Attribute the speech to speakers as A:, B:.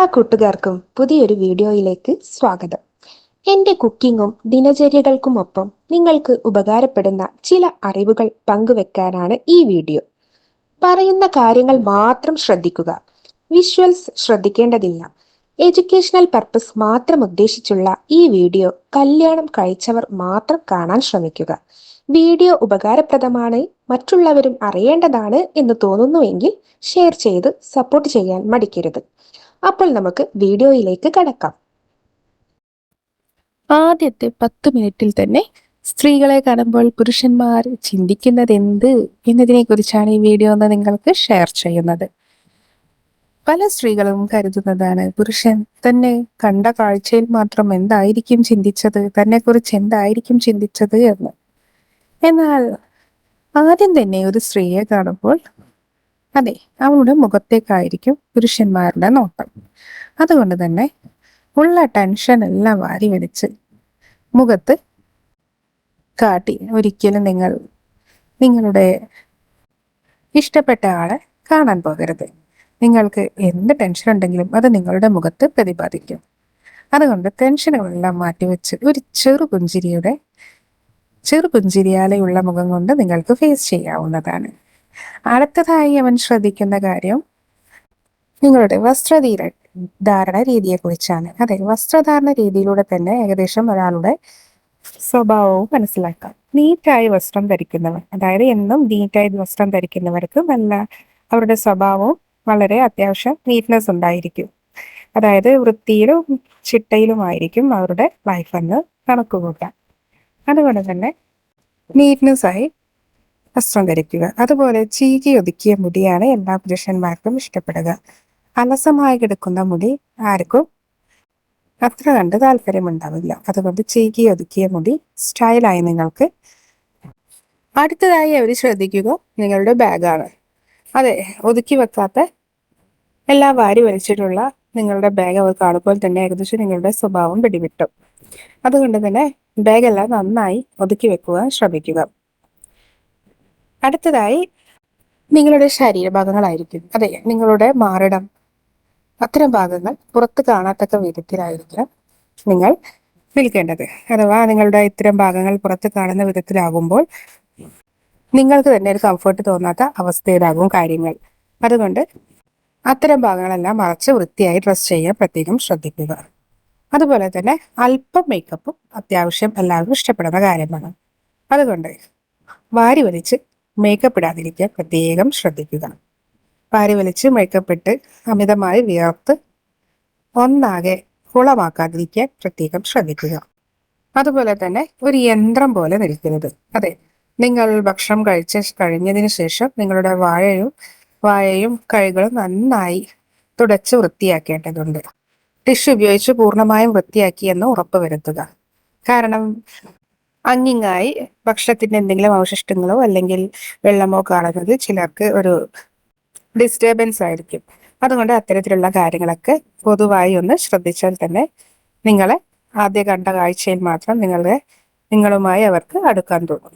A: എല്ലാ കൂട്ടുകാർക്കും പുതിയൊരു വീഡിയോയിലേക്ക് സ്വാഗതം. എൻ്റെ കുക്കിങ്ങും ദിനചര്യകൾക്കുമൊപ്പം നിങ്ങൾക്ക് ഉപകാരപ്പെടുന്ന ചില അറിവുകൾ പങ്കുവെക്കാനാണ് ഈ വീഡിയോ. പറയുന്ന കാര്യങ്ങൾ മാത്രം ശ്രദ്ധിക്കുക. വിഷ്വൽസ് ശ്രദ്ധിക്കേണ്ടതില്ല. എഡ്യൂക്കേഷണൽ പർപ്പസ് മാത്രം ഉദ്ദേശിച്ചുള്ള ഈ വീഡിയോ കല്യാണം കഴിച്ചവർ മാത്രം കാണാൻ ശ്രമിക്കുക. വീഡിയോ ഉപകാരപ്രദമാണ്, മറ്റുള്ളവരും അറിയേണ്ടതാണ് എന്ന് തോന്നുന്നുവെങ്കിൽ ഷെയർ ചെയ്ത് സപ്പോർട്ട് ചെയ്യാൻ മടിക്കരുത്. അപ്പോൾ നമുക്ക് വീഡിയോയിലേക്ക് കടക്കാം.
B: ആദ്യത്തെ 10 മിനിറ്റിൽ തന്നെ സ്ത്രീകളെ കാണുമ്പോൾ പുരുഷന്മാർ ചിന്തിക്കുന്നത് എന്ത് എന്നതിനെ കുറിച്ചാണ് ഈ വീഡിയോ എന്ന് നിങ്ങൾക്ക് ഷെയർ ചെയ്യുന്നത്. പല സ്ത്രീകളും കരുതുന്നതാണ് പുരുഷൻ തന്നെ കണ്ട കാഴ്ചയിൽ മാത്രം എന്തായിരിക്കും ചിന്തിച്ചത്, തന്നെ കുറിച്ച് എന്തായിരിക്കും ചിന്തിച്ചത് എന്ന്. എന്നാൽ ആദ്യം തന്നെ ഒരു സ്ത്രീയെ കാണുമ്പോൾ അതെ, അവളുടെ മുഖത്തേക്കായിരിക്കും പുരുഷന്മാരുടെ നോട്ടം. അതുകൊണ്ട് തന്നെ ഉള്ള ടെൻഷൻ എല്ലാം വാരി വലിച്ച് മുഖത്ത് കാട്ടി ഒരിക്കലും നിങ്ങളുടെ ഇഷ്ടപ്പെട്ട ആളെ കാണാൻ പോകരുത്. നിങ്ങൾക്ക് എന്ത് ടെൻഷൻ ഉണ്ടെങ്കിലും അത് നിങ്ങളുടെ മുഖത്ത് പ്രതിപാദിക്കും. അതുകൊണ്ട് ടെൻഷനുകളെല്ലാം മാറ്റിവെച്ച് ഒരു ചെറു പുഞ്ചിരിയാലെയുള്ള മുഖം കൊണ്ട് നിങ്ങൾക്ക് ഫേസ് ചെയ്യാവുന്നതാണ്. അടുത്തതായി അവൻ ശ്രദ്ധിക്കുന്ന കാര്യം നിങ്ങളുടെ ധാരണ രീതിയെക്കുറിച്ചാണ്. അതെ, വസ്ത്രധാരണ രീതിയിലൂടെ തന്നെ ഏകദേശം ഒരാളുടെ സ്വഭാവവും മനസ്സിലാക്കാം. നീറ്റായി വസ്ത്രം ധരിക്കുന്നവർ, അതായത് എന്നും നീറ്റായി വസ്ത്രം ധരിക്കുന്നവർക്ക് അവരുടെ സ്വഭാവവും വളരെ അത്യാവശ്യം നീറ്റ്നെസ് ഉണ്ടായിരിക്കും. അതായത് വൃത്തിയിലും ചിട്ടയിലുമായിരിക്കും അവരുടെ ലൈഫ് എന്ന് കണക്കുകൂട്ടാം. അതുകൊണ്ട് തന്നെ നീറ്റ്നെസ് ആയി വസ്ത്രം ധരിക്കുക. അതുപോലെ ചീകി ഒതുക്കിയ മുടിയാണ് എല്ലാ പുരുഷന്മാർക്കും ഇഷ്ടപ്പെടുക. അലസമായി കിടക്കുന്ന മുടി ആർക്കും അത്ര കണ്ട് താല്പര്യമുണ്ടാവില്ല. അതുകൊണ്ട് ചീകി ഒതുക്കിയ മുടി സ്റ്റൈലായി നിങ്ങൾക്ക്. അടുത്തതായി അവർ ശ്രദ്ധിക്കുക നിങ്ങളുടെ ബാഗാണ്. അതെ, ഒതുക്കി വെക്കാത്ത എല്ലാം വാരി വലിച്ചിട്ടുള്ള നിങ്ങളുടെ ബാഗ് അവർ കാണുമ്പോൾ തന്നെ ഏകദേശം നിങ്ങളുടെ സ്വഭാവം പിടിവിട്ടു. അതുകൊണ്ട് തന്നെ ബാഗെല്ലാം നന്നായി ഒതുക്കി വെക്കുവാൻ ശ്രമിക്കുക. അടുത്തതായി നിങ്ങളുടെ ശരീരഭാഗങ്ങളായിരിക്കും. അതെ, നിങ്ങളുടെ മാറിടം, അത്തരം ഭാഗങ്ങൾ പുറത്ത് കാണാത്തക്ക വിധത്തിലായിരിക്കണം നിങ്ങൾ നിൽക്കേണ്ടത്. അഥവാ നിങ്ങളുടെ ഇത്തരം ഭാഗങ്ങൾ പുറത്ത് കാണുന്ന വിധത്തിലാകുമ്പോൾ നിങ്ങൾക്ക് തന്നെ ഒരു കംഫർട്ട് തോന്നാത്ത അവസ്ഥയിലാകും കാര്യങ്ങൾ. അതുകൊണ്ട് അത്തരം ഭാഗങ്ങളെല്ലാം മറച്ച് വൃത്തിയായി ഡ്രസ് ചെയ്യാൻ പ്രത്യേകം ശ്രദ്ധിക്കുക. അതുപോലെ തന്നെ അല്പം മേക്കപ്പും അത്യാവശ്യം എല്ലാവരും ഇഷ്ടപ്പെടുന്ന കാര്യമാണ്. അതുകൊണ്ട് വാരി വലിച്ച് മേക്കപ്പ് ഇടാതിരിക്കാൻ പ്രത്യേകം ശ്രദ്ധിക്കുക. വാരി വലിച്ച് മേക്കപ്പ് ഇട്ട് അമിതമായി വിയർത്ത് ഒന്നാകെ കുളമാക്കാതിരിക്കാൻ പ്രത്യേകം ശ്രദ്ധിക്കുക. അതുപോലെ തന്നെ ഒരു യന്ത്രം പോലെ നിൽക്കരുത്. അതെ, നിങ്ങൾ ഭക്ഷണം കഴിഞ്ഞതിന് ശേഷം നിങ്ങളുടെ വായയും കൈകളും നന്നായി തുടച്ച് വൃത്തിയാക്കേണ്ടതുണ്ട്. ടിഷ്യൂ ഉപയോഗിച്ച് പൂർണ്ണമായും വൃത്തിയാക്കിയെന്ന് ഉറപ്പുവരുത്തുക. കാരണം അങ്ങിങ്ങായി ഭക്ഷണത്തിന്റെ എന്തെങ്കിലും അവശിഷ്ടങ്ങളോ അല്ലെങ്കിൽ വെള്ളമോ കാണുന്നത് ചിലർക്ക് ഒരു ഡിസ്റ്റർബൻസ് ആയിരിക്കും. അതുകൊണ്ട് അത്തരത്തിലുള്ള കാര്യങ്ങളൊക്കെ പൊതുവായി ഒന്ന് ശ്രദ്ധിച്ചാൽ തന്നെ നിങ്ങളെ ആദ്യ കണ്ട കാഴ്ചയിൽ മാത്രം നിങ്ങളുമായി അവർക്ക് അടുക്കാൻ തോന്നും.